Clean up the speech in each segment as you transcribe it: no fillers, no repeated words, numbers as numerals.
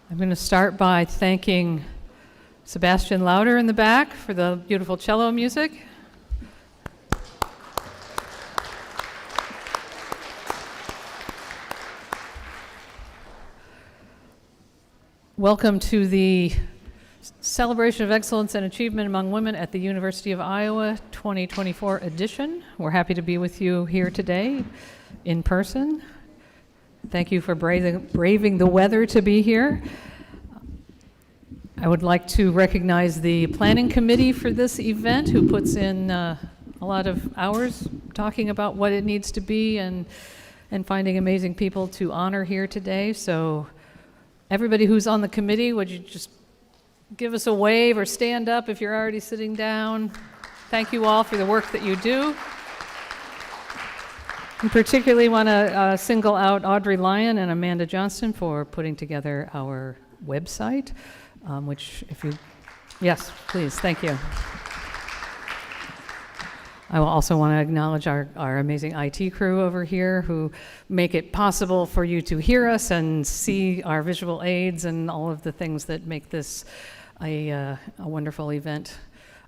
I'm going to start by thanking Sebastian Lauder in the back for the beautiful cello music. Welcome to the Celebration of Excellence and Achievement Among Women at the University of Iowa 2024 edition. We're happy to be with you here today in person. Thank you for braving the weather to be here. I would like to recognize the planning committee for this event, who puts in a lot of hours talking about what it needs to be and finding amazing people to honor here today. So everybody who's on the committee, would you just give us a wave or stand up if you're already sitting down? Thank you all for the work that you do. I particularly want to single out Audrey Lyon and Amanda Johnston for putting together our website, which if you, yes, please, thank you. I will also want to acknowledge our amazing IT crew over here who make it possible for you to hear us and see our visual aids and all of the things that make this a wonderful event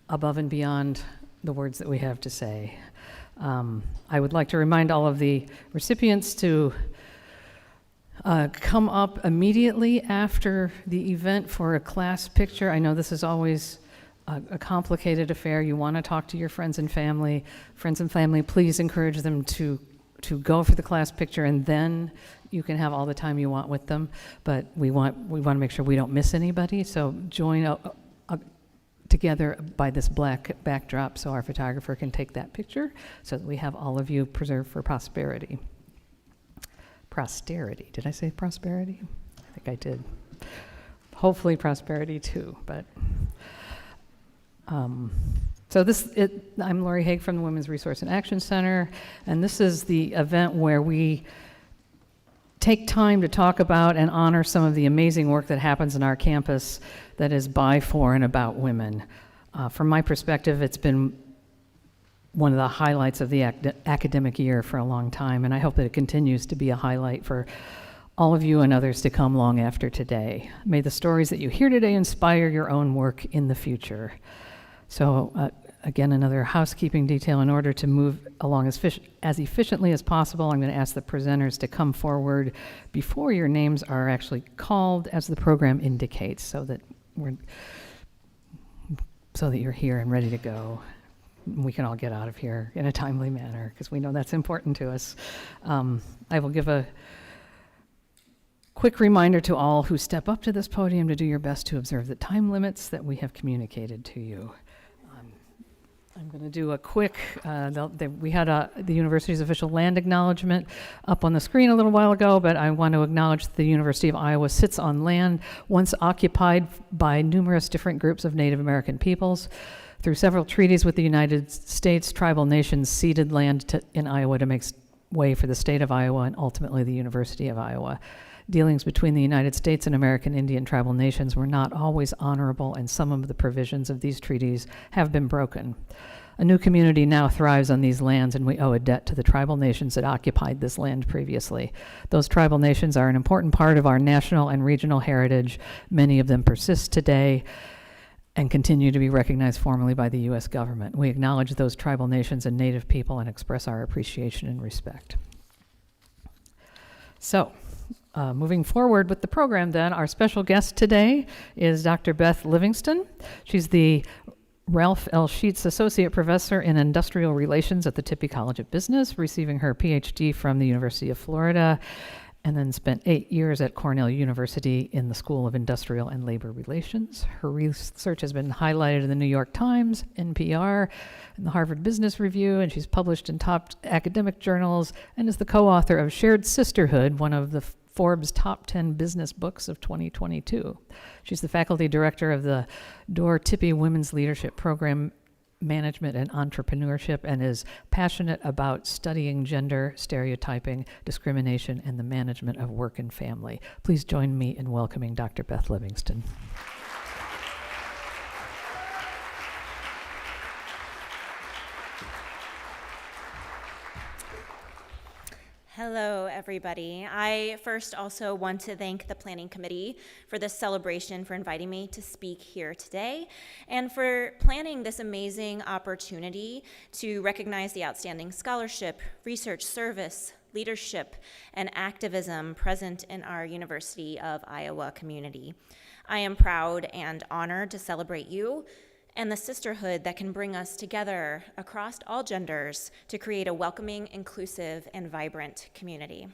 above and beyond the words that we have to say. I would like to remind all of the recipients to come up immediately after the event for a class picture. I know this is always a complicated affair. You want to talk to your friends and family. Friends and family, please encourage them to go for the class picture, and then you can have all the time you want with them. But we want to make sure we don't miss anybody. So join together by this black backdrop so our photographer can take that picture, so that we have all of you preserved for posterity. Posterity. Did I say prosperity? I think I did. Hopefully prosperity too, but so I'm Lori Haig from the Women's Resource and Action Center, and this is the event where we take time to talk about and honor some of the amazing work that happens in our campus that is by, for, and about women. From my perspective, it's been one of the highlights of the academic year for a long time, and I hope that it continues to be a highlight for all of you and others to come long after today. May the stories that you hear today inspire your own work in the future. So again, another housekeeping detail. In order to move along as efficiently as possible, I'm going to ask the presenters to come forward before your names are actually called, as the program indicates, so that you're here and ready to go. We can all get out of here in a timely manner, because we know that's important to us. I will give a quick reminder to all who step up to this podium to do your best to observe the time limits that we have communicated to you. I'm going to do a quick, we had the university's official land acknowledgement up on the screen a little while ago, but I want to acknowledge that the University of Iowa sits on land once occupied by numerous different groups of Native American peoples. Through several treaties with the United States, tribal nations ceded land in Iowa to make way for the state of Iowa and ultimately the University of Iowa. Dealings between the United States and American Indian tribal nations were not always honorable, and some of the provisions of these treaties have been broken. A new community now thrives on these lands, and we owe a debt to the tribal nations that occupied this land previously. Those tribal nations are an important part of our national and regional heritage. Many of them persist today and continue to be recognized formally by the U.S. government. We acknowledge those tribal nations and Native people and express our appreciation and respect. So, moving forward with the program then, our special guest today is Dr. Beth Livingston. She's the Ralph L. Sheets Associate Professor in Industrial Relations at the Tippie College of Business, receiving her PhD from the University of Florida, and then spent 8 years at Cornell University in the School of Industrial and Labor Relations. Her research has been highlighted in the New York Times, NPR, and the Harvard Business Review, and she's published in top academic journals and is the co-author of Shared Sisterhood, one of the Forbes Top 10 Business Books of 2022. She's the faculty director of the Door Tippie Women's Leadership Program, Management and Entrepreneurship, and is passionate about studying gender, stereotyping, discrimination, and the management of work and family. Please join me in welcoming Dr. Beth Livingston. Hello, everybody. I first also want to thank the Planning Committee for this celebration, for inviting me to speak here today, and for planning this amazing opportunity to recognize the outstanding scholarship, research, service, leadership, and activism present in our University of Iowa community. I am proud and honored to celebrate you and the sisterhood that can bring us together across all genders to create a welcoming, inclusive, and vibrant community.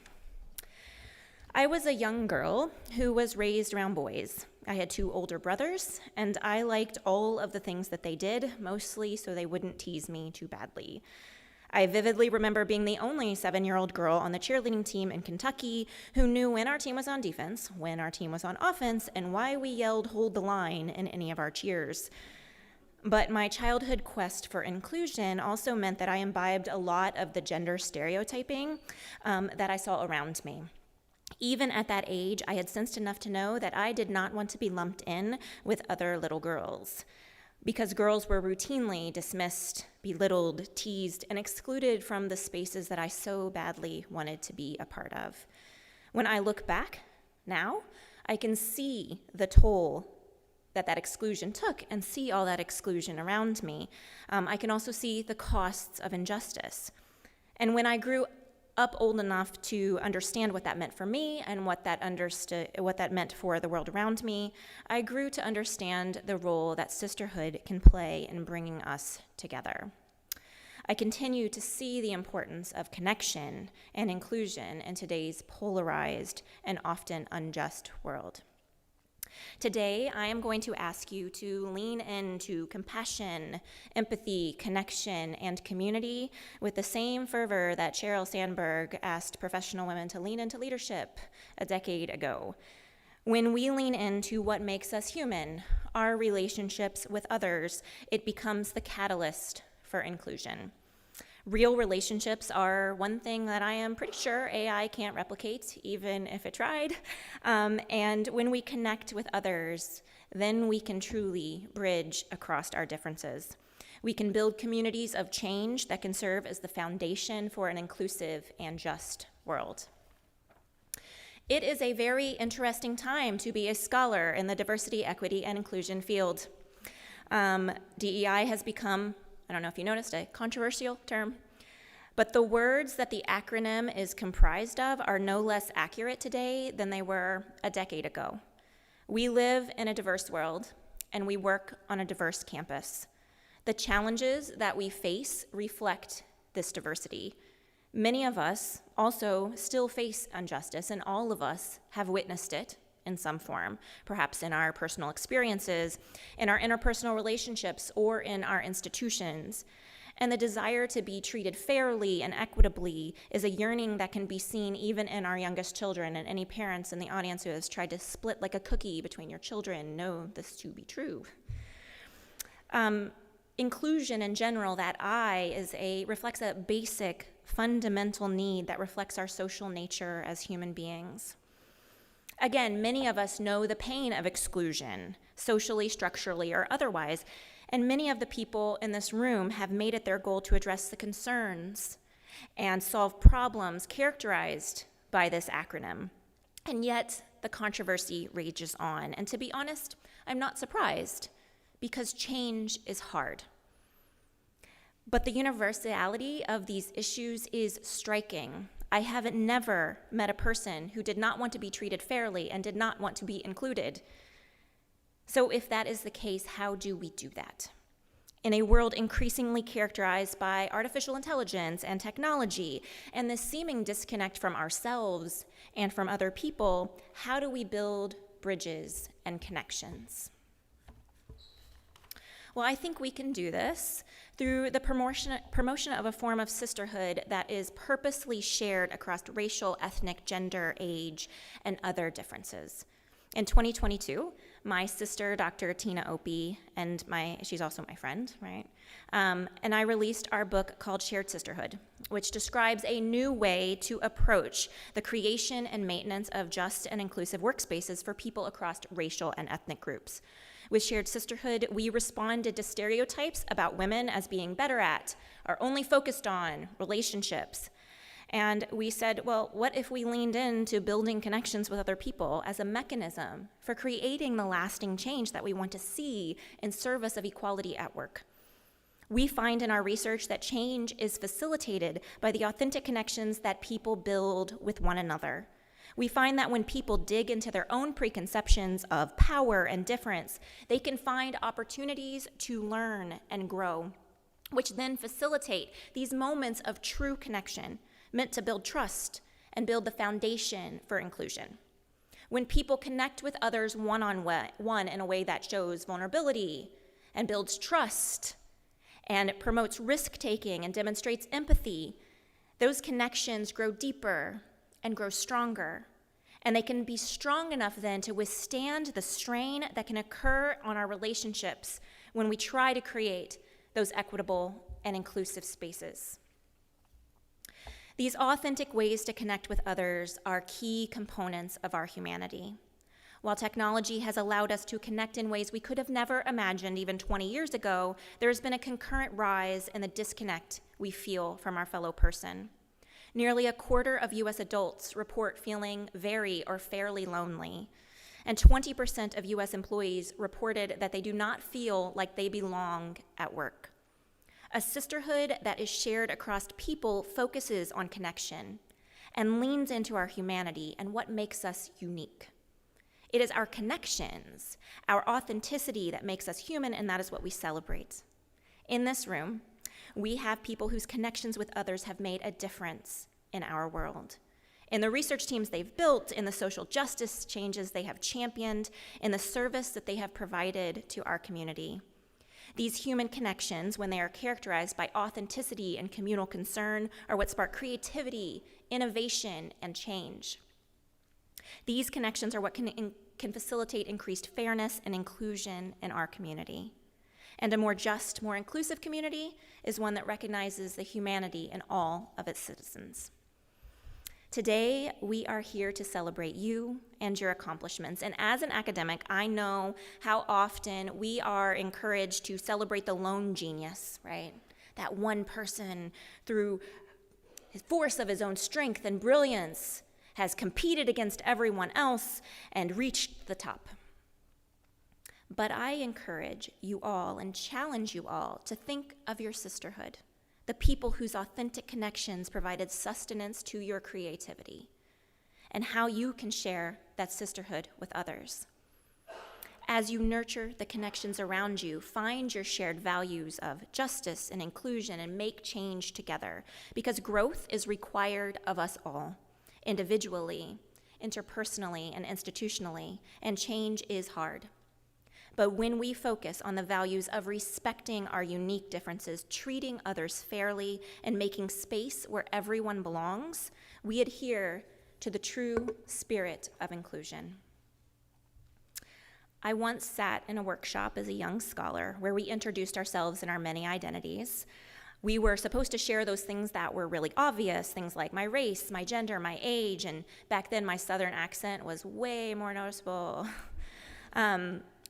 I was a young girl who was raised around boys. I had 2 older brothers, and I liked all of the things that they did, mostly so they wouldn't tease me too badly. I vividly remember being the only 7-year-old girl on the cheerleading team in Kentucky who knew when our team was on defense, when our team was on offense, and why we yelled "hold the line" in any of our cheers. But my childhood quest for inclusion also meant that I imbibed a lot of the gender stereotyping that I saw around me. Even at that age, I had sensed enough to know that I did not want to be lumped in with other little girls, because girls were routinely dismissed, belittled, teased, and excluded from the spaces that I so badly wanted to be a part of. When I look back now, I can see the toll that exclusion took and see all that exclusion around me. I can also see the costs of injustice. And when I grew up old enough to understand what that meant for me and what that meant for the world around me, I grew to understand the role that sisterhood can play in bringing us together. I continue to see the importance of connection and inclusion in today's polarized and often unjust world. Today, I am going to ask you to lean into compassion, empathy, connection, and community with the same fervor that Sheryl Sandberg asked professional women to lean into leadership a decade ago. When we lean into what makes us human, our relationships with others, it becomes the catalyst for inclusion. Real relationships are one thing that I am pretty sure AI can't replicate, even if it tried. And when we connect with others, then we can truly bridge across our differences. We can build communities of change that can serve as the foundation for an inclusive and just world. It is a very interesting time to be a scholar in the diversity, equity, and inclusion field. DEI has become, I don't know if you noticed, a controversial term, but the words that the acronym is comprised of are no less accurate today than they were a decade ago. We live in a diverse world, and we work on a diverse campus. The challenges that we face reflect this diversity. Many of us also still face injustice, and all of us have witnessed it in some form, perhaps in our personal experiences, in our interpersonal relationships, or in our institutions. And the desire to be treated fairly and equitably is a yearning that can be seen even in our youngest children, and any parents in the audience who has tried to split like a cookie between your children know this to be true. Inclusion in general, that reflects a basic, fundamental need that reflects our social nature as human beings. Again, many of us know the pain of exclusion, socially, structurally, or otherwise, and many of the people in this room have made it their goal to address the concerns and solve problems characterized by this acronym. And yet, the controversy rages on. And to be honest, I'm not surprised, because change is hard. But the universality of these issues is striking. I have never met a person who did not want to be treated fairly and did not want to be included. So if that is the case, how do we do that? In a world increasingly characterized by artificial intelligence and technology, and this seeming disconnect from ourselves and from other people, how do we build bridges and connections? Well, I think we can do this through the promotion of a form of sisterhood that is purposely shared across racial, ethnic, gender, age, and other differences. In 2022, my sister, Dr. Tina Opie, and she's also my friend, right? And I released our book called Shared Sisterhood, which describes a new way to approach the creation and maintenance of just and inclusive workspaces for people across racial and ethnic groups. With Shared Sisterhood, we responded to stereotypes about women as being better at or only focused on relationships. And we said, well, what if we leaned into building connections with other people as a mechanism for creating the lasting change that we want to see in service of equality at work? We find in our research that change is facilitated by the authentic connections that people build with one another. We find that when people dig into their own preconceptions of power and difference, they can find opportunities to learn and grow, which then facilitate these moments of true connection, meant to build trust and build the foundation for inclusion. When people connect with others one-on-one in a way that shows vulnerability and builds trust and promotes risk-taking and demonstrates empathy, those connections grow deeper and grow stronger. And they can be strong enough then to withstand the strain that can occur on our relationships when we try to create those equitable and inclusive spaces. These authentic ways to connect with others are key components of our humanity. While technology has allowed us to connect in ways we could have never imagined even 20 years ago, there has been a concurrent rise in the disconnect we feel from our fellow person. Nearly a quarter of US adults report feeling very or fairly lonely, and 20% of US employees reported that they do not feel like they belong at work. A sisterhood that is shared across people focuses on connection and leans into our humanity and what makes us unique. It is our connections, our authenticity that makes us human, and that is what we celebrate. In this room, we have people whose connections with others have made a difference in our world. In the research teams they've built, in the social justice changes they have championed, in the service that they have provided to our community. These human connections, when they are characterized by authenticity and communal concern, are what spark creativity, innovation, and change. These connections are what can facilitate increased fairness and inclusion in our community. And a more just, more inclusive community is one that recognizes the humanity in all of its citizens. Today, we are here to celebrate you and your accomplishments. And as an academic, I know how often we are encouraged to celebrate the lone genius, right? That one person, through his force of his own strength and brilliance, has competed against everyone else and reached the top. But I encourage you all and challenge you all to think of your sisterhood, the people whose authentic connections provided sustenance to your creativity, and how you can share that sisterhood with others. As you nurture the connections around you, find your shared values of justice and inclusion and make change together, because growth is required of us all, individually, interpersonally, and institutionally, and change is hard. But when we focus on the values of respecting our unique differences, treating others fairly, and making space where everyone belongs, we adhere to the true spirit of inclusion. I once sat in a workshop as a young scholar where we introduced ourselves and our many identities. We were supposed to share those things that were really obvious, things like my race, my gender, my age, and back then my Southern accent was way more noticeable.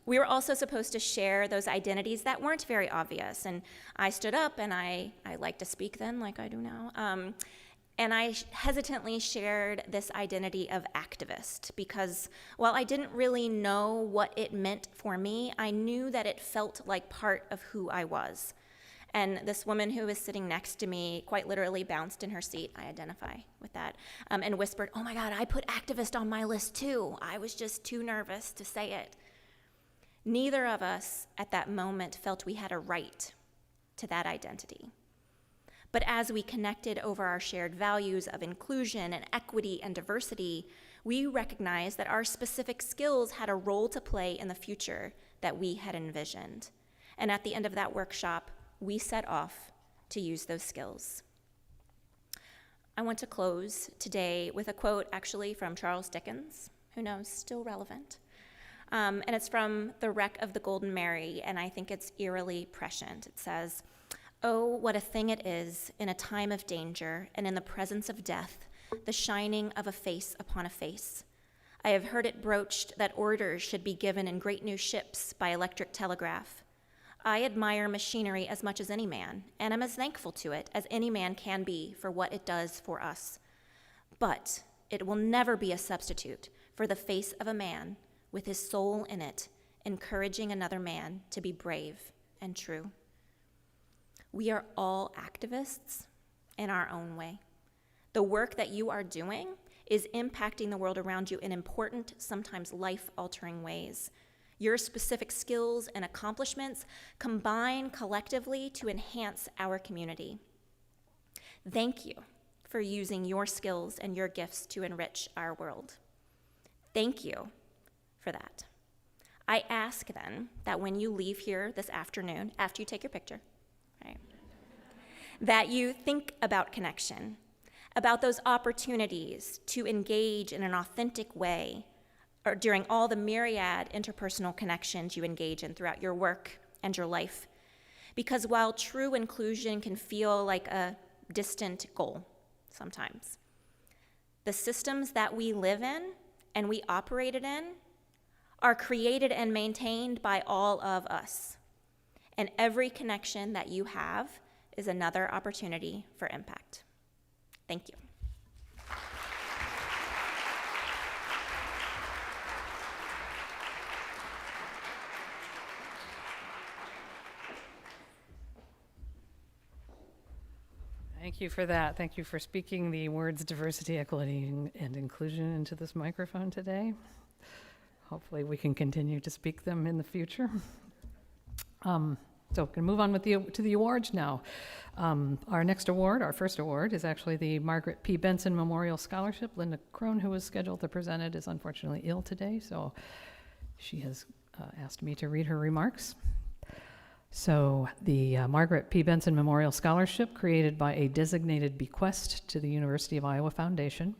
We were also supposed to share those identities that weren't very obvious. And I stood up, and I like to speak then like I do now, and I hesitantly shared this identity of activist because while I didn't really know what it meant for me, I knew that it felt like part of who I was. And this woman who was sitting next to me quite literally bounced in her seat, I identify with that, and whispered, "Oh my God, I put activist on my list too. I was just too nervous to say it." Neither of us at that moment felt we had a right to that identity. But as we connected over our shared values of inclusion and equity and diversity, we recognized that our specific skills had a role to play in the future that we had envisioned. And at the end of that workshop, we set off to use those skills. I want to close today with a quote actually from Charles Dickens, who knows, still relevant. And it's from The Wreck of the Golden Mary, and I think it's eerily prescient. It says, "Oh, what a thing it is, in a time of danger and in the presence of death, the shining of a face upon a face. I have heard it broached that orders should be given in great new ships by electric telegraph. I admire machinery as much as any man, and am as thankful to it as any man can be for what it does for us. But it will never be a substitute for the face of a man with his soul in it, encouraging another man to be brave and true. We are all activists in our own way. The work that you are doing is impacting the world around you in important, sometimes life-altering ways. Your specific skills and accomplishments combine collectively to enhance our community. Thank you for using your skills and your gifts to enrich our world. Thank you for that. I ask then that when you leave here this afternoon, after you take your picture, right, that you think about connection, about those opportunities to engage in an authentic way or during all the myriad interpersonal connections you engage in throughout your work and your life. Because while true inclusion can feel like a distant goal sometimes, the systems that we live in and we operated in are created and maintained by all of us. And every connection that you have is another opportunity for impact. Thank you. Thank you for that. Thank you for speaking the words diversity, equity, and inclusion into this microphone today. Hopefully we can continue to speak them in the future. So going to move on to the awards now. Our next award, our first award, is actually the Margaret P. Benson Memorial Scholarship. Linda Crone, who was scheduled to present it, is unfortunately ill today, so she has asked me to read her remarks. So the Margaret P. Benson Memorial Scholarship, created by a designated bequest to the University of Iowa Foundation,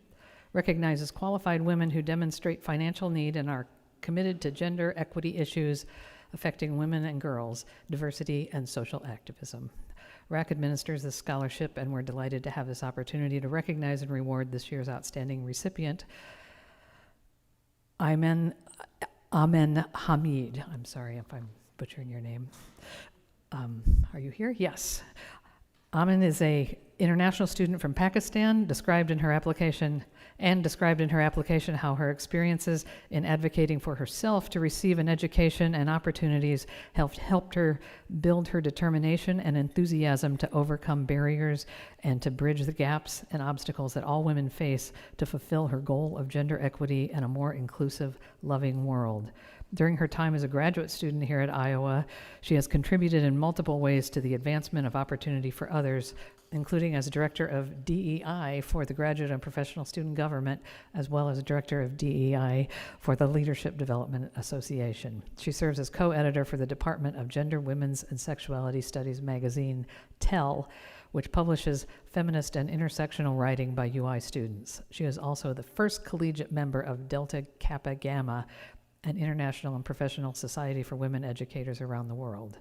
recognizes qualified women who demonstrate financial need and are committed to gender equity issues affecting women and girls, diversity, and social activism. RAC administers this scholarship, and we're delighted to have this opportunity to recognize and reward this year's outstanding recipient, Amen Hamid. I'm sorry if I'm butchering your name. Are you here? Yes. Amin is a international student from Pakistan, described in her application how her experiences in advocating for herself to receive an education and opportunities helped her build her determination and enthusiasm to overcome barriers and to bridge the gaps and obstacles that all women face to fulfill her goal of gender equity and a more inclusive, loving world. During her time as a graduate student here at Iowa, she has contributed in multiple ways to the advancement of opportunity for others, including as Director of DEI for the Graduate and Professional Student Government, as well as Director of DEI for the Leadership Development Association. She serves as co-editor for the Department of Gender, Women's, and Sexuality Studies magazine, TELL, which publishes feminist and intersectional writing by UI students. She is also the first collegiate member of Delta Kappa Gamma, an international and professional society for women educators around the world.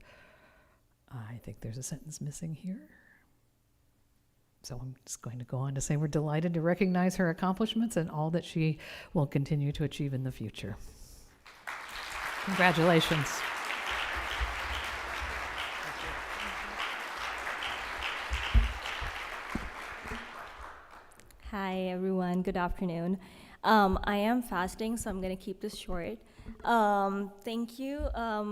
I think there's a sentence missing here. So I'm just going to go on to say we're delighted to recognize her accomplishments and all that she will continue to achieve in the future. Congratulations. Hi, everyone. Good afternoon. I am fasting, so I'm going to keep this short. Thank you,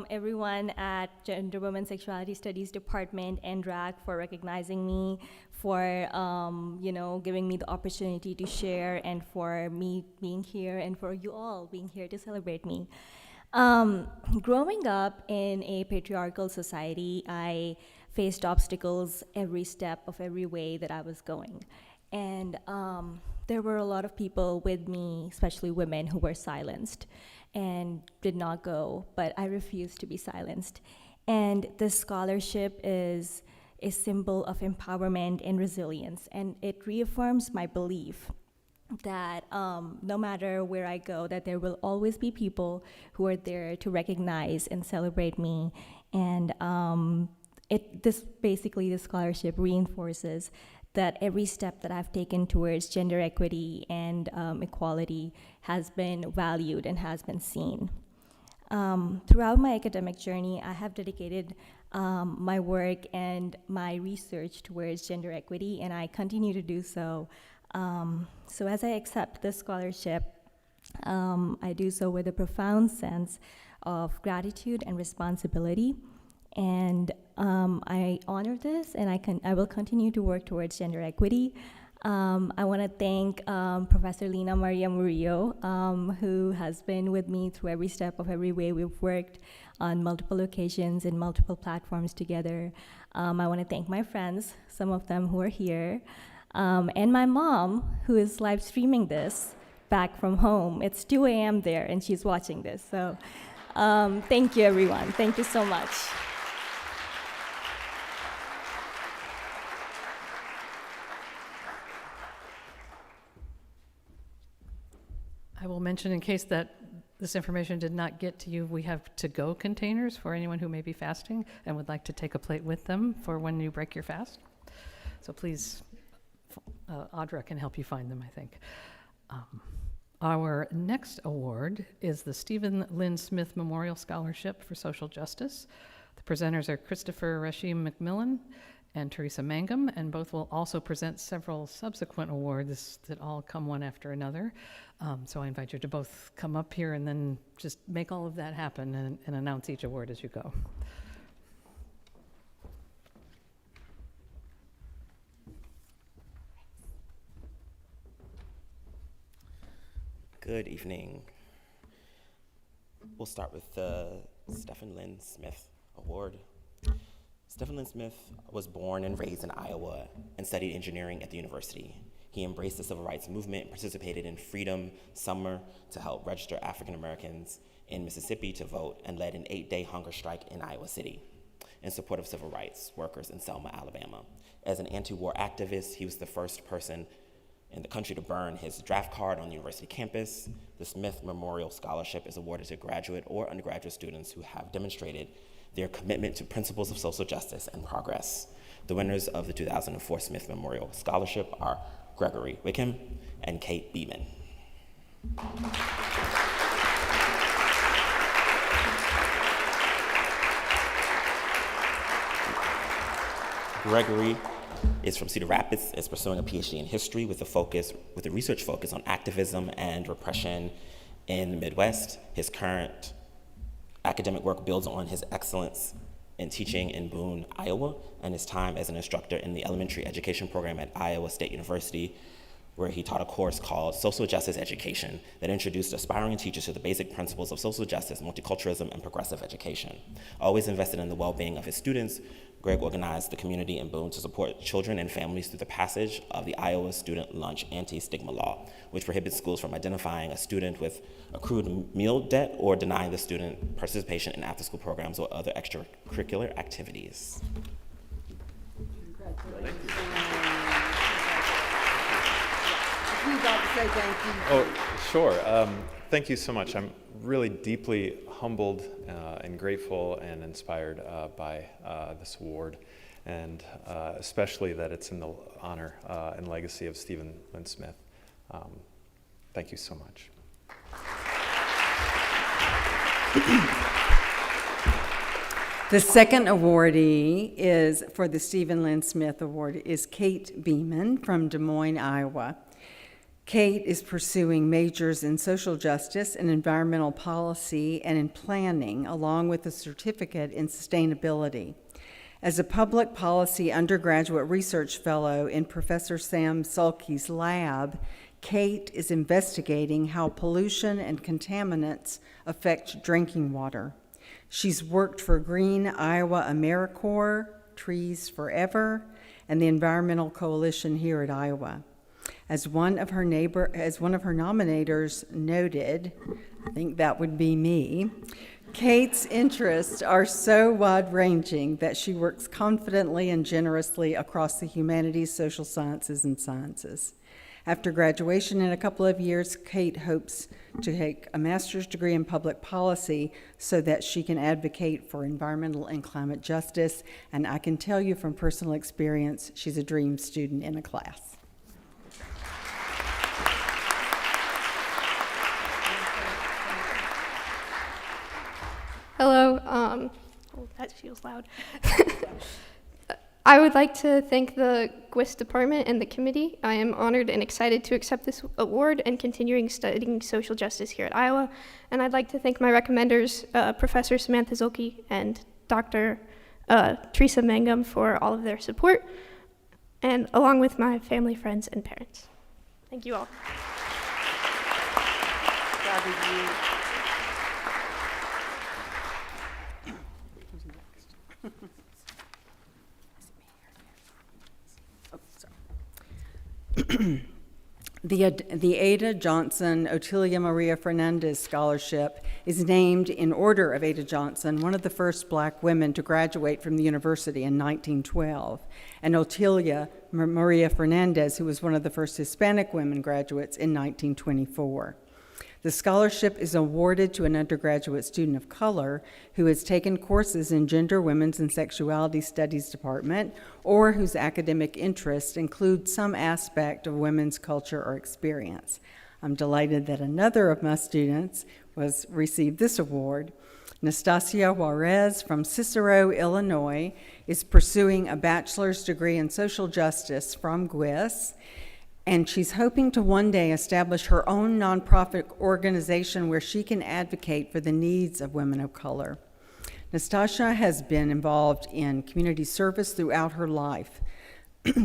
everyone at Gender, Women's, Sexuality Studies Department and RAC for recognizing me, for giving me the opportunity to share, and for me being here, and for you all being here to celebrate me. Growing up in a patriarchal society, I faced obstacles every step of every way that I was going. And there were a lot of people with me, especially women, who were silenced and did not go, but I refused to be silenced. And this scholarship is a symbol of empowerment and resilience, and it reaffirms my belief that no matter where I go, that there will always be people who are there to recognize and celebrate me. And this scholarship reinforces that every step that I've taken towards gender equity and equality has been valued and has been seen. Throughout my academic journey, I have dedicated my work and my research towards gender equity, and I continue to do so. So as I accept this scholarship, I do so with a profound sense of gratitude and responsibility. And I honor this, and I will continue to work towards gender equity. I want to thank Professor Lina Maria Murillo, who has been with me through every step of every way. We've worked on multiple occasions and multiple platforms together. I want to thank my friends, some of them who are here, and my mom, who is live streaming this back from home. It's 2 a.m. there, and she's watching this. So thank you, everyone. Thank you so much. I will mention, in case that this information did not get to you, we have to-go containers for anyone who may be fasting and would like to take a plate with them for when you break your fast. So please, Audra can help you find them, I think. Our next award is the Stephen Lynn Smith Memorial Scholarship for Social Justice. The presenters are Christopher Rashim McMillan and Teresa Mangum, and both will also present several subsequent awards that all come one after another. So I invite you to both come up here and then just make all of that happen and announce each award as you go. Good evening. We'll start with the Stephen Lynn Smith Award. Stephen Lynn Smith was born and raised in Iowa and studied engineering at the university. He embraced the civil rights movement, participated in Freedom Summer to help register African Americans in Mississippi to vote, and led an 8-day hunger strike in Iowa City in support of civil rights workers in Selma, Alabama. As an anti-war activist, he was the first person in the country to burn his draft card on the university campus. The Smith Memorial Scholarship is awarded to graduate or undergraduate students who have demonstrated their commitment to principles of social justice and progress. The winners of the 2004 Smith Memorial Scholarship are Gregory Wickham and Kate Beeman. Gregory is from Cedar Rapids, is pursuing a PhD in history with a research focus on activism and repression in the Midwest. His current academic work builds on his excellence in teaching in Boone, Iowa, and his time as an instructor in the elementary education program at Iowa State University, where he taught a course called Social Justice Education that introduced aspiring teachers to the basic principles of social justice, multiculturalism, and progressive education. Always invested in the well-being of his students, Greg organized the community in Boone to support children and families through the passage of the Iowa Student Lunch Anti-Stigma Law, which prohibits schools from identifying a student with accrued meal debt or denying the student participation in after-school programs or other extracurricular activities. Congratulations. Please all say thank you. Oh, sure. Thank you so much. I'm really deeply humbled and grateful and inspired by this award, and especially that it's in the honor and legacy of Stephen Lynn Smith. Thank you so much. The second awardee is for the Stephen Lynn Smith Award is Kate Beeman from Des Moines, Iowa. Kate is pursuing majors in social justice and environmental policy and in planning, along with a certificate in sustainability. As a public policy undergraduate research fellow in Professor Sam Sulkey's lab, Kate is investigating how pollution and contaminants affect drinking water. She's worked for Green Iowa AmeriCorps, Trees Forever, and the Environmental Coalition here at Iowa. As one of her nominators noted, I think that would be me, Kate's interests are so wide-ranging that she works confidently and generously across the humanities, social sciences, and sciences. After graduation in a couple of years, Kate hopes to take a master's degree in public policy so that she can advocate for environmental and climate justice. And I can tell you from personal experience, she's a dream student in a class. Hello, Oh, that feels loud. I would like to thank the GWIS department and the committee. I am honored and excited to accept this award and continuing studying social justice here at Iowa. And I'd like to thank my recommenders, Professor Samantha Zolke and Dr. Teresa Mangum, for all of their support, and along with my family, friends, and parents. Thank you all. The Ada Johnson Otilia Maria Fernandez Scholarship is named in order of Ada Johnson, one of the first Black women to graduate from the university in 1912, and Otilia Maria Fernandez, who was one of the first Hispanic women graduates in 1924. The scholarship is awarded to an undergraduate student of color who has taken courses in Gender, Women's, and Sexuality Studies department, or whose academic interests include some aspect of women's culture or experience. I'm delighted that another of my students received this award. Nastasia Juarez from Cicero, Illinois, is pursuing a bachelor's degree in social justice from GWIS, and she's hoping to one day establish her own nonprofit organization where she can advocate for the needs of women of color. Nastasia has been involved in community service throughout her life.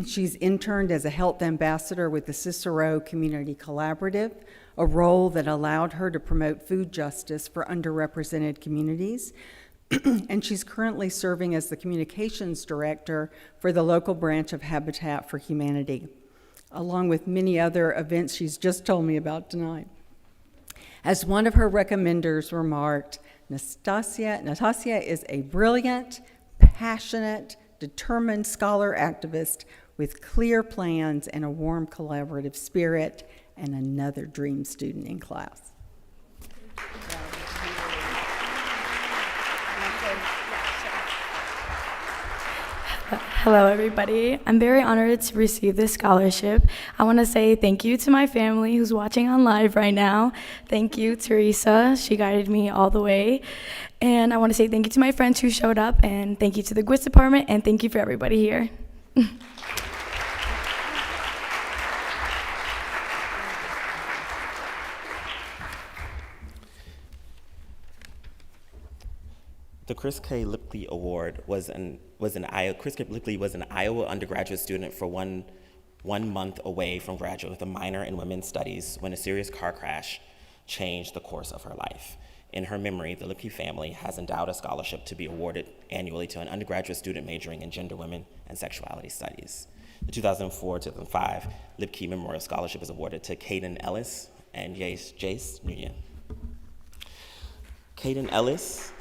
She's interned as a health ambassador with the Cicero Community Collaborative, a role that allowed her to promote food justice for underrepresented communities. And she's currently serving as the communications director for the local branch of Habitat for Humanity, along with many other events she's just told me about tonight. As one of her recommenders remarked, Nastasia is a brilliant, passionate, determined scholar activist with clear plans and a warm collaborative spirit, and another dream student in class. Hello, everybody. I'm very honored to receive this scholarship. I want to say thank you to my family who's watching on live right now. Thank you, Teresa. She guided me all the way. And I want to say thank you to my friends who showed up, and thank you to the GWIS department, and thank you for everybody here. The Chris K. Lipke Award Chris K. Lipke was an Iowa undergraduate student for one month away from graduate with a minor in women's studies when a serious car crash changed the course of her life. In her memory, the Lipke family has endowed a scholarship to be awarded annually to an undergraduate student majoring in gender, women, and sexuality studies. The 2004-2005 Lipke Memorial Scholarship is awarded to Caden Ellis and Jace Nguyen. Caden Ellis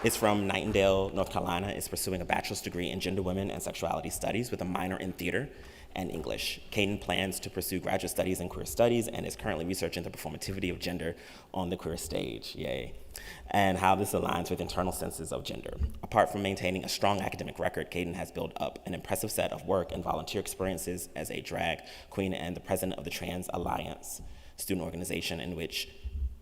is from Nightendale, North Carolina, is pursuing a bachelor's degree in gender, women, and sexuality studies with a minor in theater and English. Caden plans to pursue graduate studies in queer studies and is currently researching the performativity of gender on the queer stage, yay, and how this aligns with internal senses of gender. Apart from maintaining a strong academic record, Caden has built up an impressive set of work and volunteer experiences as a drag queen and the president of the Trans Alliance student organization,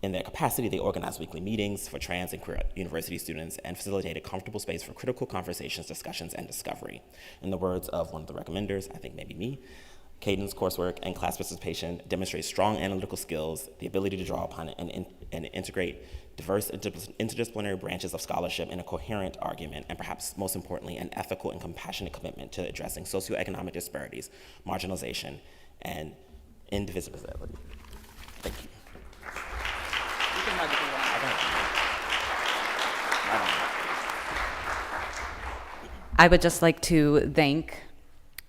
in their capacity, they organize weekly meetings for trans and queer university students and facilitate a comfortable space for critical conversations, discussions, and discovery. In the words of one of the recommenders, I think maybe me, Caden's coursework and class participation demonstrates strong analytical skills, the ability to draw upon and integrate diverse interdisciplinary branches of scholarship in a coherent argument, and perhaps most importantly, an ethical and compassionate commitment to addressing socioeconomic disparities, marginalization, and indivisibility. Thank you. I would just like to thank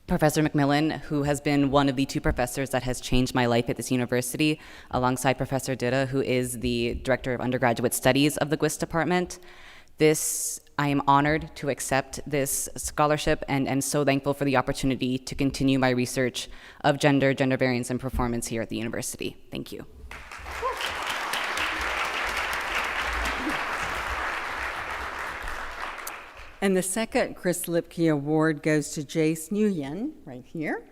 Professor McMillan, who has been one of the two professors that has changed my life at this university, alongside Professor Ditta, who is the Director of Undergraduate Studies of the GWIS department. I am honored to accept this scholarship and so thankful for the opportunity to continue my research of gender variance, and performance here at the university. Thank you. And the second Chris Lipke Award goes to Jace Nguyen, right here.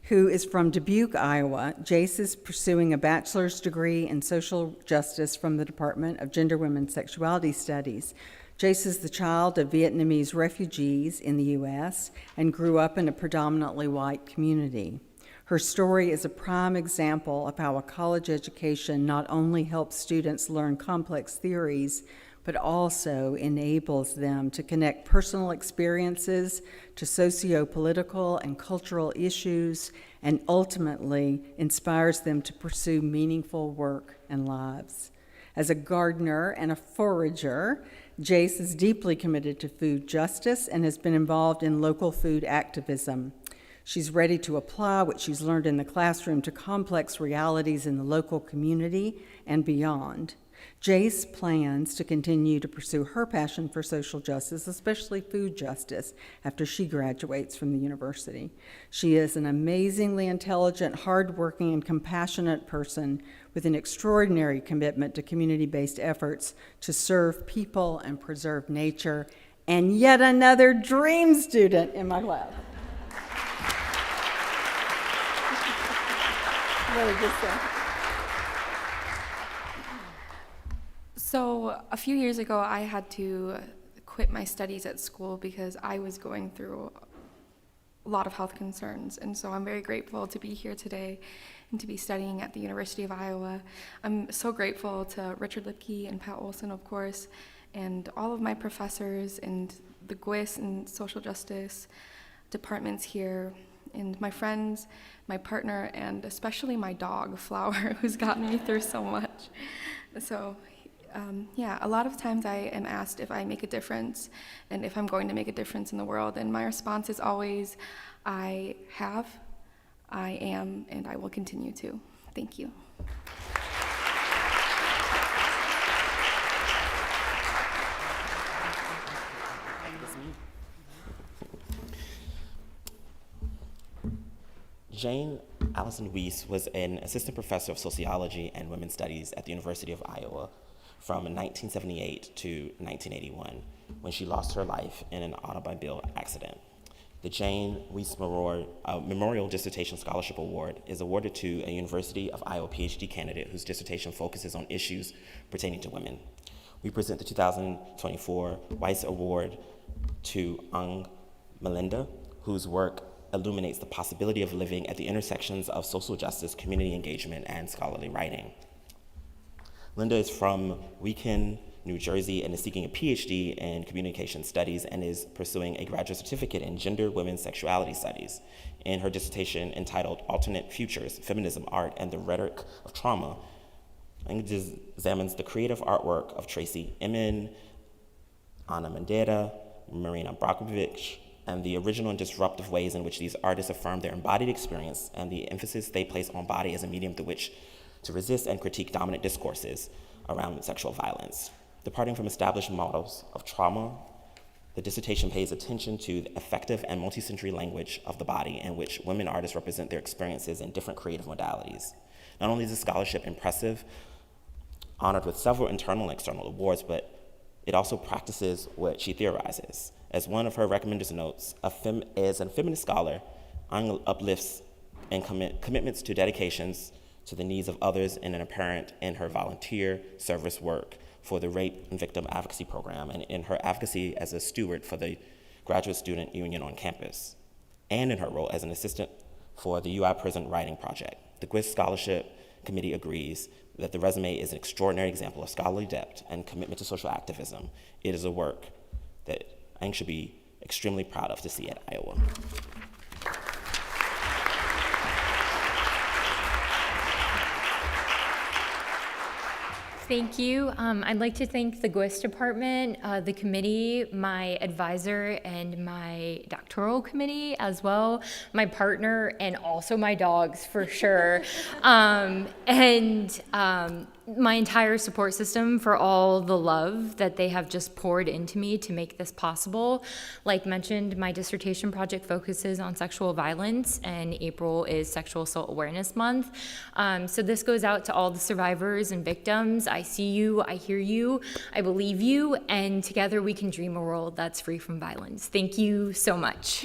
who is from Dubuque, Iowa. Jace is pursuing a bachelor's degree in social justice from the Department of Gender, Women, Sexuality Studies. Jace is the child of Vietnamese refugees in the U.S. and grew up in a predominantly white community. Her story is a prime example of how a college education not only helps students learn complex theories, but also enables them to connect personal experiences to socio-political and cultural issues, and ultimately inspires them to pursue meaningful work and lives. As a gardener and a forager, Jace is deeply committed to food justice and has been involved in local food activism. She's ready to apply what she's learned in the classroom to complex realities in the local community and beyond. Jace plans to continue to pursue her passion for social justice, especially food justice, after she graduates from the university. She is an amazingly intelligent, hardworking, and compassionate person with an extraordinary commitment to community-based efforts to serve people and preserve nature, and yet another dream student in my lab. Really good stuff. So a few years ago, I had to quit my studies at school because I was going through a lot of health concerns. And so I'm very grateful to be here today and to be studying at the University of Iowa. I'm so grateful to Richard Lipke and Pat Olson, of course, and all of my professors and the GWIS and social justice departments here, and my friends, my partner, and especially my dog, Flower, who's gotten me through so much. So. A lot of times I am asked if I make a difference and if I'm going to make a difference in the world, and my response is always, I have, I am, and I will continue to. Thank you. Jane Allison Weiss was an assistant professor of sociology and women's studies at the University of Iowa from 1978 to 1981, when she lost her life in an automobile accident. The Jane Weiss Memorial Dissertation Scholarship Award is awarded to a University of Iowa PhD candidate whose dissertation focuses on issues pertaining to women. We present the 2024 Weiss Award to Ang Melinda, whose work illuminates the possibility of living at the intersections of social justice, community engagement, and scholarly writing. Linda is from Weehawken, New Jersey, and is seeking a PhD in communication studies and is pursuing a graduate certificate in gender, women's sexuality studies. In her dissertation entitled Alternate Futures, Feminism, Art, and the Rhetoric of Trauma, Linda examines the creative artwork of Tracy Emin, Ana Mendera, Marina Abramovich, and the original and disruptive ways in which these artists affirm their embodied experience and the emphasis they place on body as a medium through which to resist and critique dominant discourses around sexual violence. Departing from established models of trauma, the dissertation pays attention to the effective and multi-sensory language of the body in which women artists represent their experiences in different creative modalities. Not only is this scholarship impressive, honored with several internal and external awards, but it also practices what she theorizes. As one of her recommenders notes, as a feminist scholar, Ang uplifts and commitments to dedications to the needs of others and an apparent in her volunteer service work for the Rape and Victim Advocacy Program and in her advocacy as a steward for the Graduate Student Union on campus, and in her role as an assistant for the UI Prison Writing Project. The GWIS Scholarship Committee agrees that the resume is an extraordinary example of scholarly depth and commitment to social activism. It is a work that Ang should be extremely proud of to see at Iowa. Thank you. I'd like to thank the GWIS department, the committee, my advisor, and my doctoral committee as well, my partner, and also my dogs for sure. My entire support system for all the love that they have just poured into me to make this possible. Like mentioned, my dissertation project focuses on sexual violence, and April is Sexual Assault Awareness Month. So this goes out to all the survivors and victims. I see you, I hear you, I believe you, and together we can dream a world that's free from violence. Thank you so much.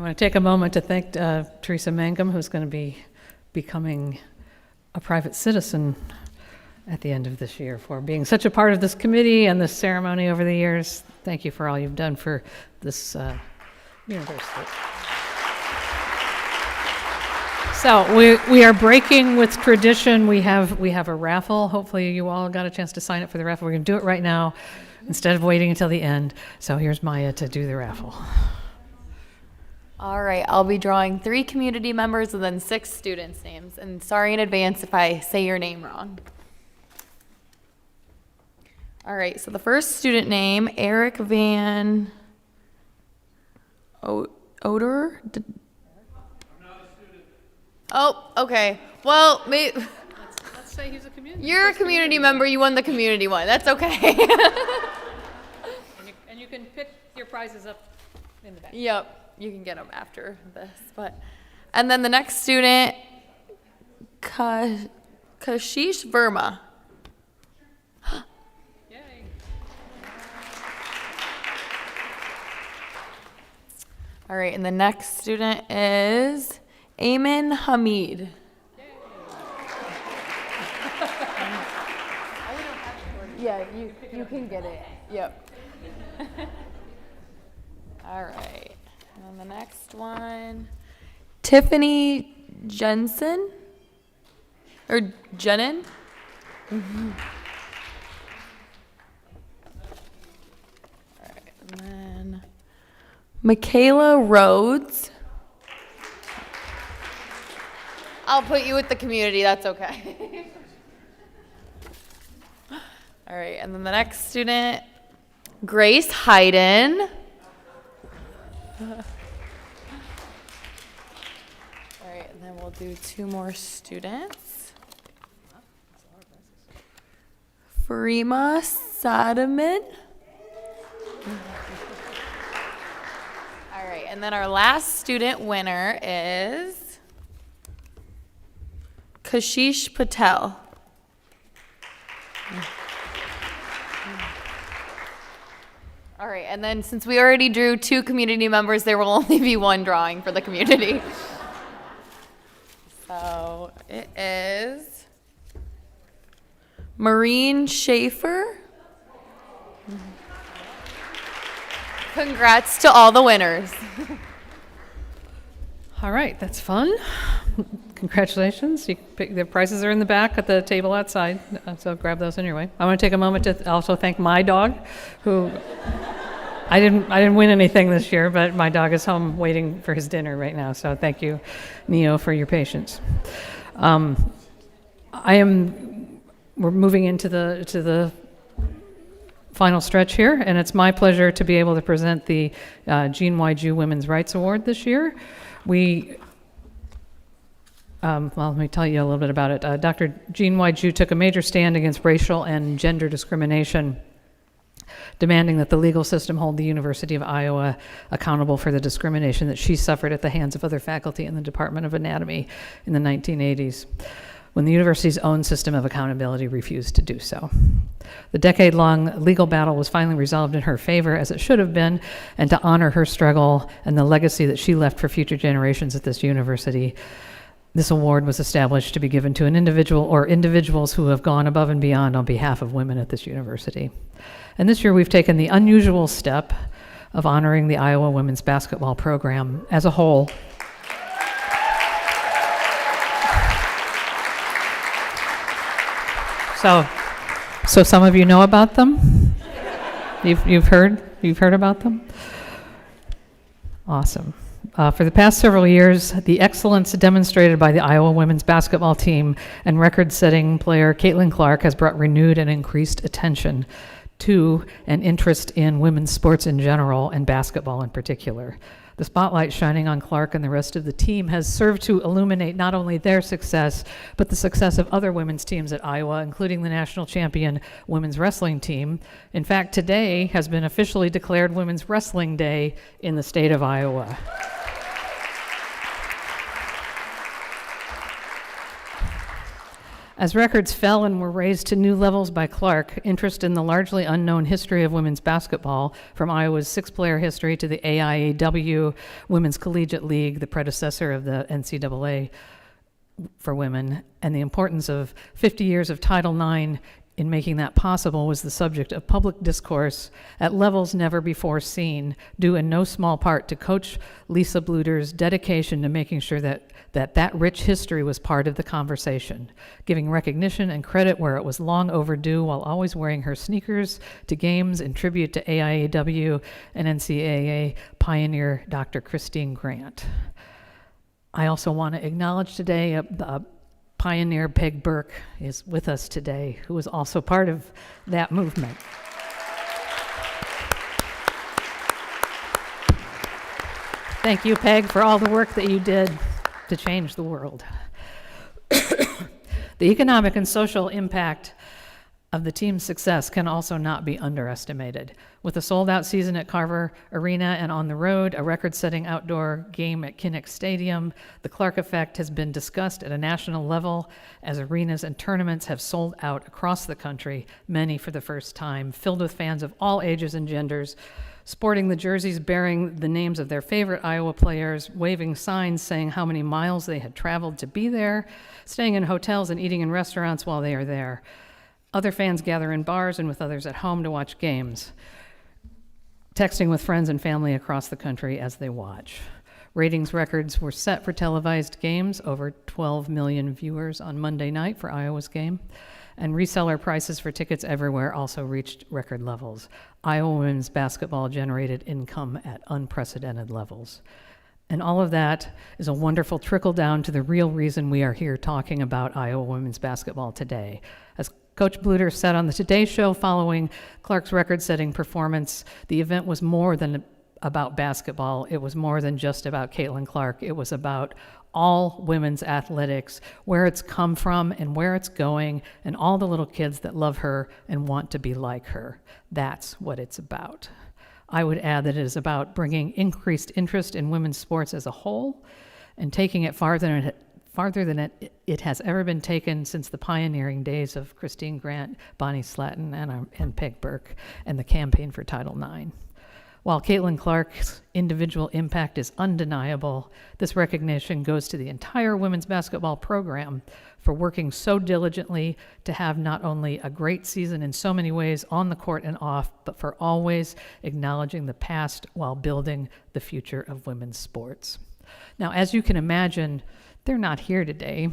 I want to take a moment to thank Teresa Mangum, who's going to be becoming a private citizen at the end of this year, for being such a part of this committee and this ceremony over the years. Thank you for all you've done for this university. So we are breaking with tradition. We have a raffle. Hopefully you all got a chance to sign up for the raffle. We're going to do it right now instead of waiting until the end. So here's Maya to do the raffle. All right, I'll be drawing 3 community members and then 6 students' names. And sorry in advance if I say your name wrong. All right, so the first student name, Eric Van Oder? Oh, okay. Well, maybe. Let's say he's a community. You're a community member. You won the community one. That's okay. And you can pick your prizes up in the back. Yep. You can get them after this, and then the next student, Kashish Verma. Yay. All right, and the next student is Ayman Hamid. Yeah, you can get it. Yep. All right. And then the next one, Tiffany Jensen, or Jenin. Mm-hmm. All right, and then Michaela Rhodes. I'll put you with the community, that's okay. All right, and then the next student, Grace Hayden. All right, and then we'll do 2 more students. Farima Sadaman. All right, and then our last student winner is Kashish Patel. All right, and then since we already drew 2 community members, there will only be 1 drawing for the community. So it is Maureen Schaefer. Congrats to all the winners. All right, that's fun. Congratulations. The prizes are in the back at the table outside, so grab those on your way. I want to take a moment to also thank my dog, who I didn't win anything this year, but my dog is home waiting for his dinner right now. So thank you, Neo, for your patience. We're moving into the final stretch here, and it's my pleasure to be able to present the Jean Y. Ju Women's Rights Award this year. Well, let me tell you a little bit about it. Dr. Jean Y. Ju took a major stand against racial and gender discrimination, demanding that the legal system hold the University of Iowa accountable for the discrimination that she suffered at the hands of other faculty in the Department of Anatomy in the 1980s, when the university's own system of accountability refused to do so. The decade-long legal battle was finally resolved in her favor, as it should have been, and to honor her struggle and the legacy that she left for future generations at this university, this award was established to be given to an individual or individuals who have gone above and beyond on behalf of women at this university. And this year we've taken the unusual step of honoring the Iowa women's basketball program as a whole. So some of you know about them? You've heard about them? Awesome. For the past several years, the excellence demonstrated by the Iowa women's basketball team and record-setting player Caitlin Clark has brought renewed and increased attention to and interest in women's sports in general and basketball in particular. The spotlight shining on Clark and the rest of the team has served to illuminate not only their success, but the success of other women's teams at Iowa, including the national champion women's wrestling team. In fact, today has been officially declared Women's Wrestling Day in the state of Iowa. As records fell and were raised to new levels by Clark, interest in the largely unknown history of women's basketball, from Iowa's six-player history to the AIAW Women's Collegiate League, the predecessor of the NCAA for women, and the importance of 50 years of Title IX in making that possible, was the subject of public discourse at levels never before seen, due in no small part to Coach Lisa Bluter's dedication to making sure that rich history was part of the conversation, giving recognition and credit where it was long overdue, while always wearing her sneakers to games in tribute to AIAW and NCAA pioneer Dr. Christine Grant. I also want to acknowledge today pioneer Peg Burke is with us today, who was also part of that movement. Thank you, Peg, for all the work that you did to change the world. The economic and social impact of the team's success can also not be underestimated. With a sold-out season at Carver Arena and on the road, a record-setting outdoor game at Kinnick Stadium, the Clark effect has been discussed at a national level as arenas and tournaments have sold out across the country, many for the first time, filled with fans of all ages and genders, sporting the jerseys bearing the names of their favorite Iowa players, waving signs saying how many miles they had traveled to be there, staying in hotels and eating in restaurants while they are there. Other fans gather in bars and with others at home to watch games, texting with friends and family across the country as they watch. Ratings records were set for televised games, over 12 million viewers on Monday night for Iowa's game, and reseller prices for tickets everywhere also reached record levels. Iowa women's basketball generated income at unprecedented levels. And all of that is a wonderful trickle down to the real reason we are here talking about Iowa women's basketball today. As Coach Bluter said on the Today Show following Clark's record-setting performance, the event was more than about basketball. It was more than just about Caitlin Clark. It was about all women's athletics, where it's come from and where it's going, and all the little kids that love her and want to be like her. That's what it's about. I would add that it is about bringing increased interest in women's sports as a whole and taking it farther than it has ever been taken since the pioneering days of Christine Grant, Bonnie Slatton, and Peg Burke, and the campaign for Title IX. While Caitlin Clark's individual impact is undeniable, this recognition goes to the entire women's basketball program for working so diligently to have not only a great season in so many ways on the court and off, but for always acknowledging the past while building the future of women's sports. Now, as you can imagine, they're not here today.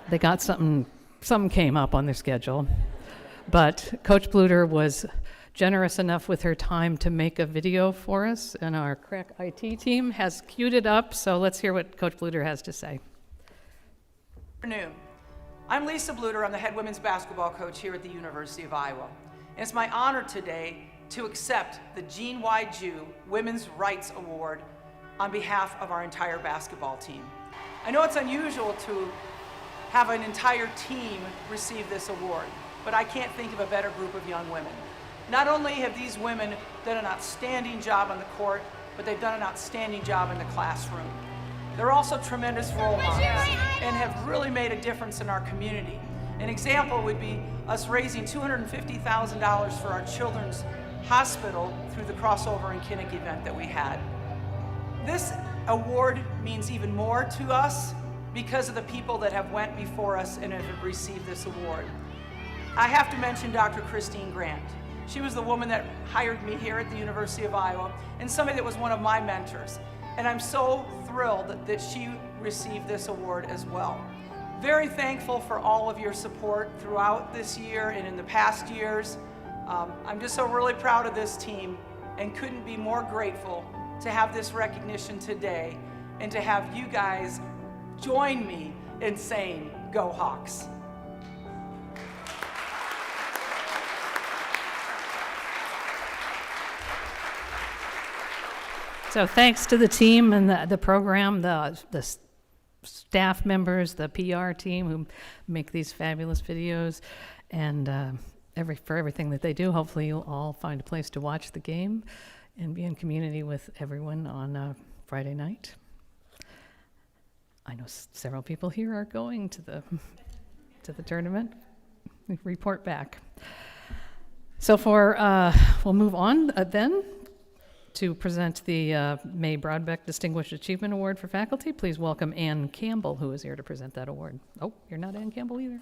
They got something came up on their schedule. But Coach Bluter was generous enough with her time to make a video for us, and our crack IT team has queued it up, so let's hear what Coach Bluter has to say. Good afternoon. I'm Lisa Bluter. I'm the head women's basketball coach here at the University of Iowa. And it's my honor today to accept the Jean Y. Jew Women's Rights Award on behalf of our entire basketball team. I know it's unusual to have an entire team receive this award, but I can't think of a better group of young women. Not only have these women done an outstanding job on the court, but they've done an outstanding job in the classroom. They're also tremendous role models and have really made a difference in our community. An example would be us raising $250,000 for our children's hospital through the crossover and Kinnick event that we had. This award means even more to us because of the people that have went before us and have received this award. I have to mention Dr. Christine Grant. She was the woman that hired me here at the University of Iowa and somebody that was one of my mentors. And I'm so thrilled that she received this award as well. Very thankful for all of your support throughout this year and in the past years. I'm just so really proud of this team and couldn't be more grateful to have this recognition today and to have you guys join me in saying, "Go Hawks." So thanks to the team and the program, the staff members, the PR team who make these fabulous videos, and for everything that they do. Hopefully you'll all find a place to watch the game and be in community with everyone on Friday night. I know several people here are going to the to the tournament. Report back. So we'll move on then to present the May Broadbeck Distinguished Achievement Award for faculty. Please welcome Ann Campbell, who is here to present that award. Oh, you're not Ann Campbell either.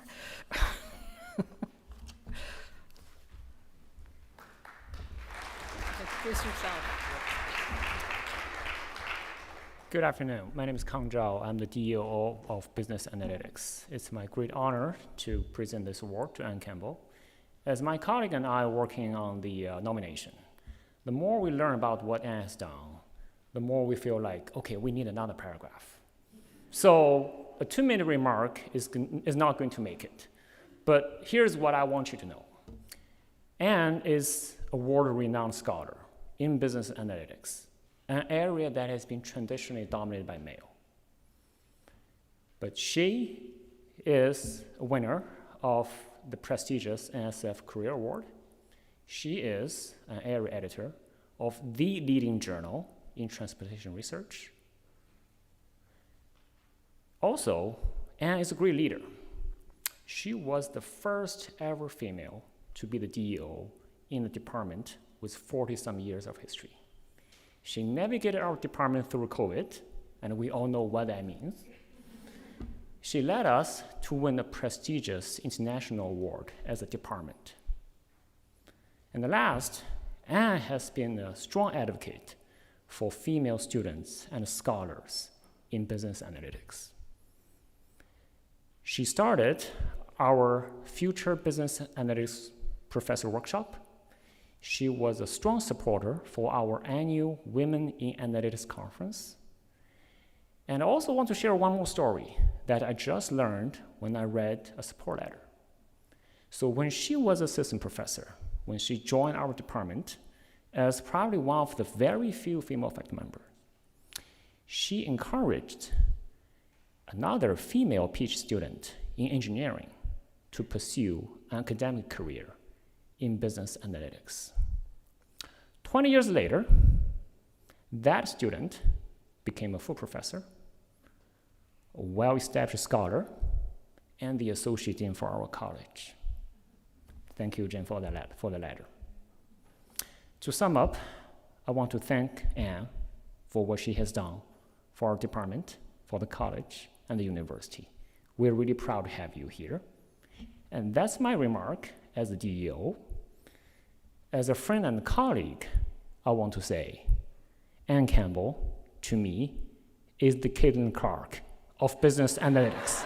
Introduce yourself. Good afternoon. My name is Kang Zhao. I'm the DEO of Business Analytics. It's my great honor to present this award to Ann Campbell. As my colleague and I are working on the nomination, the more we learn about what Ann has done, the more we feel like, okay, we need another paragraph. So a 2-minute remark is not going to make it. But here's what I want you to know. Ann is a world-renowned scholar in business analytics, an area that has been traditionally dominated by male. But she is a winner of the prestigious NSF Career Award. She is an area editor of the leading journal in transportation research. Also, Ann is a great leader. She was the first ever female to be the DEO in the department with 40-some years of history. She navigated our department through COVID, and we all know what that means. She led us to win a prestigious international award as a department. And the last, Ann has been a strong advocate for female students and scholars in business analytics. She started our Future Business Analytics Professor Workshop. She was a strong supporter for our annual Women in Analytics Conference. And I also want to share one more story that I just learned when I read a support letter. So when she was assistant professor, when she joined our department as probably one of the very few female faculty members, she encouraged another female PhD student in engineering to pursue an academic career in business analytics. 20 years later, that student became a full professor, a well-established scholar, and the associate dean for our college. Thank you, Jen, for the letter. To sum up, I want to thank Ann for what she has done for our department, for the college, and the university. We're really proud to have you here. And that's my remark as a DEO. As a friend and colleague, I want to say, Ann Campbell, to me, is the Caitlin Clark of business analytics.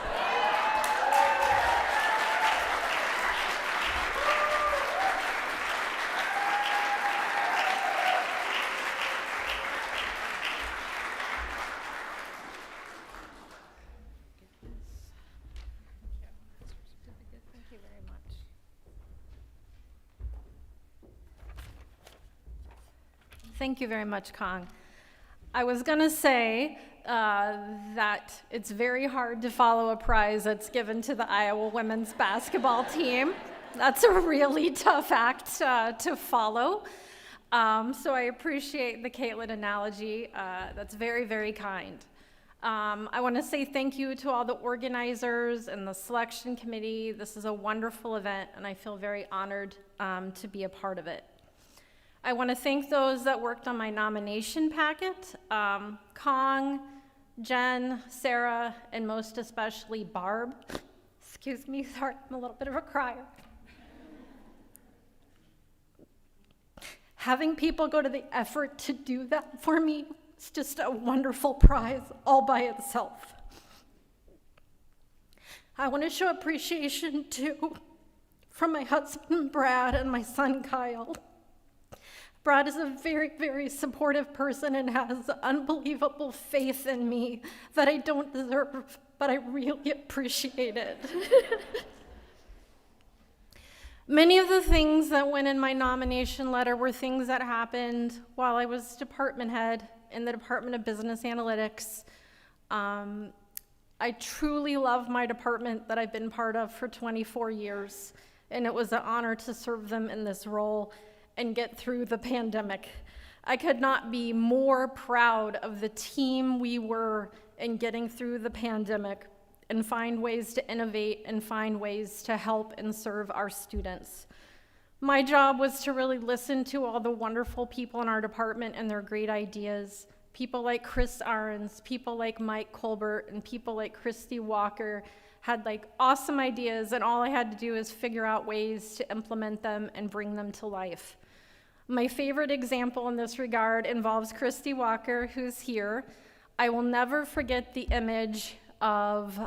Thank you very much, Kang. I was going to say that it's very hard to follow a prize that's given to the Iowa women's basketball team. That's a really tough act to follow. So I appreciate the Caitlin analogy. That's very, very kind. I want to say thank you to all the organizers and the selection committee. This is a wonderful event, and I feel very honored to be a part of it. I want to thank those that worked on my nomination packet, Kang, Jen, Sarah, and most especially Barb. Excuse me, sorry, I'm a little bit of a crier. Having people go to the effort to do that for me is just a wonderful prize all by itself. I want to show appreciation too from my husband Brad and my son Kyle. Brad is a very, very supportive person and has unbelievable faith in me that I don't deserve, but I really appreciate it. Many of the things that went in my nomination letter were things that happened while I was department head in the Department of Business Analytics. I truly love my department that I've been part of for 24 years, and it was an honor to serve them in this role and get through the pandemic. I could not be more proud of the team we were in getting through the pandemic and find ways to innovate and find ways to help and serve our students. My job was to really listen to all the wonderful people in our department and their great ideas. People like Chris Arns, people like Mike Colbert, and people like Christy Walker had like awesome ideas, and all I had to do is figure out ways to implement them and bring them to life. My favorite example in this regard involves Christy Walker, who's here. I will never forget the image of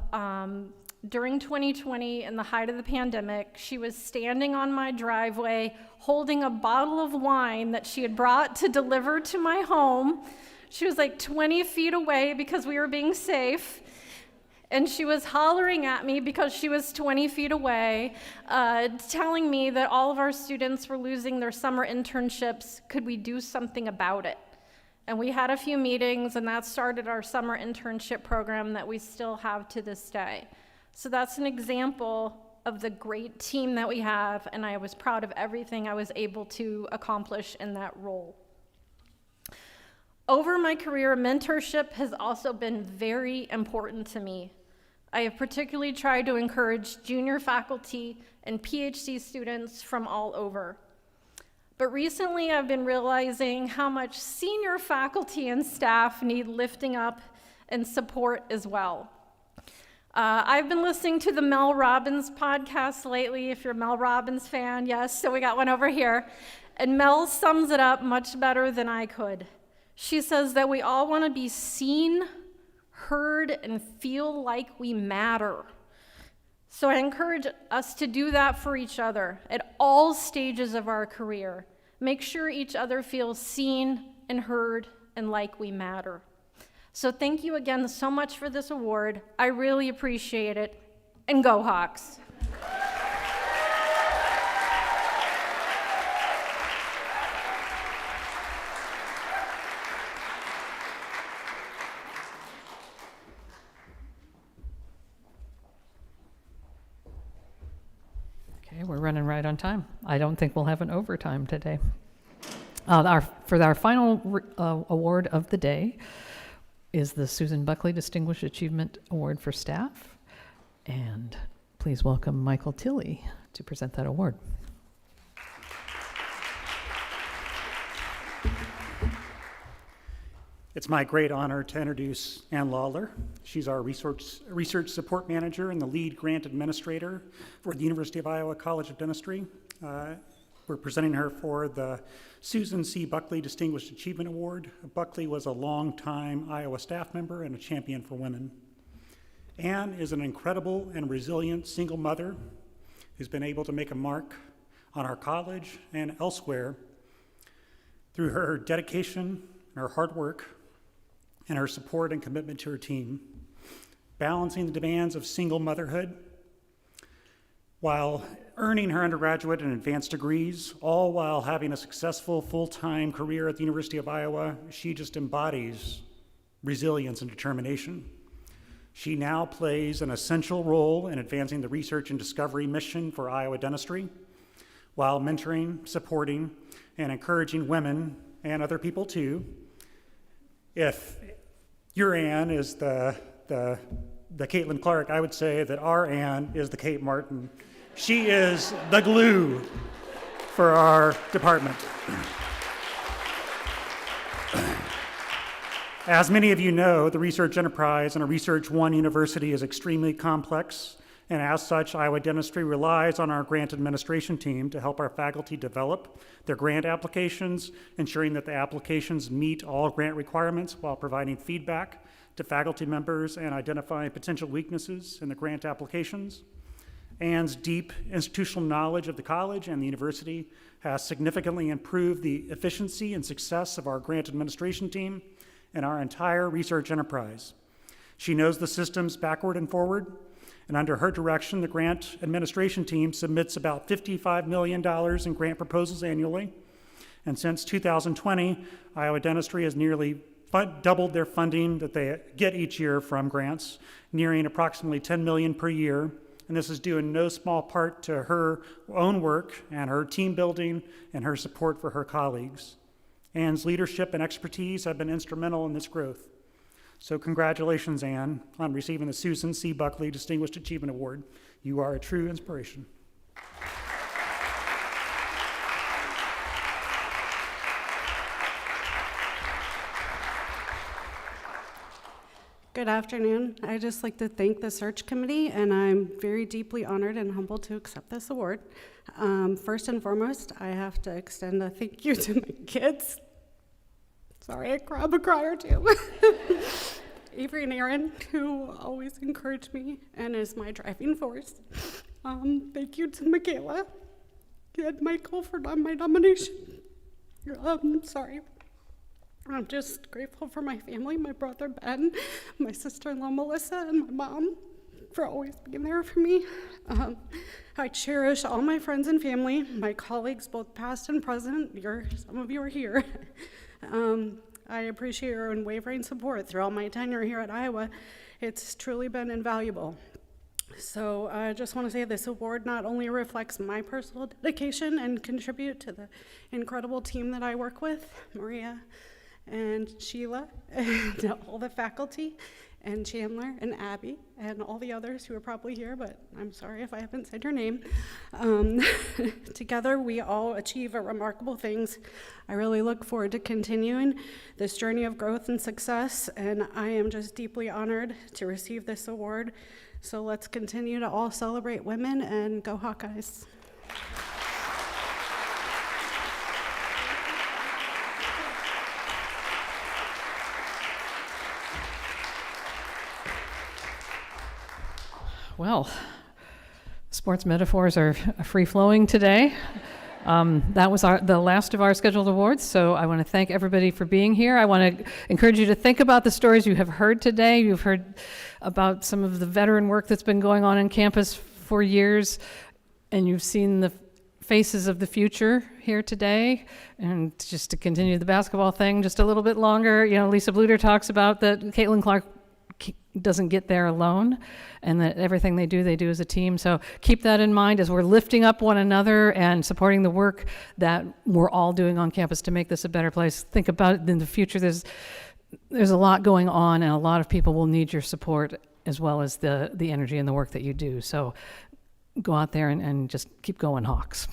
during 2020, in the height of the pandemic, she was standing on my driveway holding a bottle of wine that she had brought to deliver to my home. She was like 20 feet away because we were being safe. And she was hollering at me because she was 20 feet away, telling me that all of our students were losing their summer internships. Could we do something about it? And we had a few meetings, and that started our summer internship program that we still have to this day. So that's an example of the great team that we have, and I was proud of everything I was able to accomplish in that role. Over my career, mentorship has also been very important to me. I have particularly tried to encourage junior faculty and PhD students from all over. But recently I've been realizing how much senior faculty and staff need lifting up and support as well. I've been listening to the Mel Robbins podcast lately, if you're a Mel Robbins fan, yes, so we got one over here. And Mel sums it up much better than I could. She says that we all want to be seen, heard, and feel like we matter. So I encourage us to do that for each other at all stages of our career. Make sure each other feels seen and heard and like we matter. So thank you again so much for this award. I really appreciate it. And go Hawks. Okay, we're running right on time. I don't think we'll have an overtime today. For our final award of the day is the Susan Buckley Distinguished Achievement Award for Staff. And please welcome Michael Tilley to present that award. It's my great honor to introduce Ann Lawler. She's our research support manager and the lead grant administrator for the University of Iowa College of Dentistry. We're presenting her for the Susan C. Buckley Distinguished Achievement Award. Buckley was a longtime Iowa staff member and a champion for women. Ann is an incredible and resilient single mother who's been able to make a mark on our college and elsewhere through her dedication, her hard work, and her support and commitment to her team, balancing the demands of single motherhood while earning her undergraduate and advanced degrees, all while having a successful full-time career at the University of Iowa. She just embodies resilience and determination. She now plays an essential role in advancing the research and discovery mission for Iowa dentistry, while mentoring, supporting, and encouraging women and other people too. If your Ann is the Caitlin Clark, I would say that our Ann is the Kate Martin. She is the glue for our department. As many of you know, the research enterprise in a Research One university is extremely complex, and as such, Iowa Dentistry relies on our grant administration team to help our faculty develop their grant applications, ensuring that the applications meet all grant requirements while providing feedback to faculty members and identifying potential weaknesses in the grant applications. Ann's deep institutional knowledge of the college and the university has significantly improved the efficiency and success of our grant administration team and our entire research enterprise. She knows the systems backward and forward, and under her direction, the grant administration team submits about $55 million in grant proposals annually. And since 2020, Iowa Dentistry has nearly doubled their funding that they get each year from grants, nearing approximately $10 million per year. And this is due in no small part to her own work and her team building and her support for her colleagues. Ann's leadership and expertise have been instrumental in this growth. So congratulations, Anne, on receiving the Susan C. Buckley Distinguished Achievement Award. You are a true inspiration. Good afternoon. I'd just like to thank the search committee, and I'm very deeply honored and humbled to accept this award. First and foremost, I have to extend a thank you to my kids. Sorry, I'm a crier too. Avery and Aaron, who always encourage me and is my driving force. Thank you to Michaela and Michael for my nomination. Sorry. I'm just grateful for my family, my brother Ben, my sister-in-law Melissa, and my mom for always being there for me. I cherish all my friends and family, my colleagues, both past and present. Some of you are here. I appreciate your unwavering support throughout my tenure here at Iowa. It's truly been invaluable. So I just want to say this award not only reflects my personal dedication and contribute to the incredible team that I work with, Maria and Sheila and all the faculty and Chandler and Abby and all the others who are probably here, but I'm sorry if I haven't said your name. Together we all achieve remarkable things. I really look forward to continuing this journey of growth and success, and I am just deeply honored to receive this award. So let's continue to all celebrate women and go Hawkeyes. Well, sports metaphors are free-flowing today. That was the last of our scheduled awards, so I want to thank everybody for being here. I want to encourage you to think about the stories you have heard today. You've heard about some of the veteran work that's been going on campus for years, and you've seen the faces of the future here today. And just to continue the basketball thing just a little bit longer, Lisa Bluter talks about that Caitlin Clark doesn't get there alone, and that everything they do as a team. So keep that in mind as we're lifting up one another and supporting the work that we're all doing on campus to make this a better place. Think about it in the future. There's a lot going on, and a lot of people will need your support as well as the energy and the work that you do. So go out there and just keep going, Hawks.